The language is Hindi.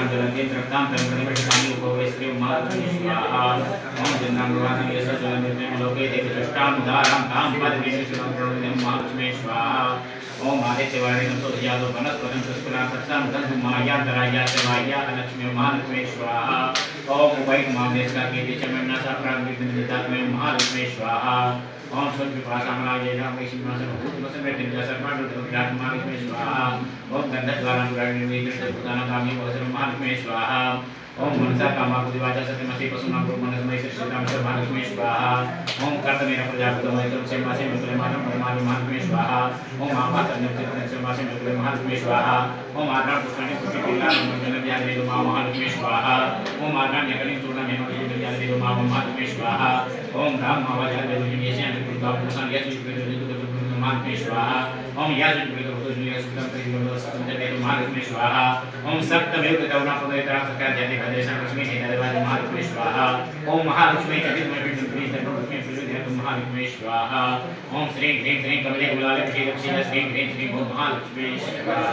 जलां जलन्तीं रक्तां तन्मणिमणिपाणि उपवे श्री महालक्ष्मी स्वाहा ओम जन्नामृवाणं यस्य जलन्तीं लोके देवचष्टां दारां तां पद्मिनीशुनं प्रणोदितं महालक्ष्मी स्वाहा ओम आदित्यवाणीनं सुयादो वनस्पतिं पुष्पलां सत्तां तन्तु मायान्तराया शिवाया लक्ष्मी महालक्ष्मी स्वाहा ओम उभय मामेश्वर कीर्ति चमन्नासा प्राग्निदितात्मे महालक्ष्मी स्वाहा ओम सुद्विपासामलाये रामेशिमासन भूतमसमेतिं सर्वाणुरुद्रात्मा महालक्ष्मी स्वाहा ओम गंधद्वारां पुराणिर्वेदितभूतानागामी वसनं महालक्ष्मी स्वाहा ओम मनसा कामाकुदिवाचा सत्यमसि पशूनां ब्रह्मणस्मै श्रीराम महालक्ष्मी स्वाहा ओम कर्तमेन प्रजापतिमैत्रं सेवासे मृत्युमानं परमाणु महालक्ष्मी स्वाहा ओम आपातन्यं सेवासे मृत्युले महालक्ष्मी स्वाहा ओम आद्रां पुष्पाणि पुष्पिलां महालक्ष्मी स्वाहा ओम आद्रां यकलिं चूर्णं महालक्ष्मी स्वाहा ओम राम महावाजार्येशं कृत्वा महालक्ष्मी स्वाहा ओम महालक्ष्मी स्वाहा ओम सप्तमेव लक्ष्मी महालक्ष्मी स्वाहा ओम महालक्ष्मी महालक्ष्मी स्वाहा ओम श्री ह्रीं कमले गुलाले श्री लक्ष्मी श्री ह्रीं श्री महालक्ष्मी स्वाहा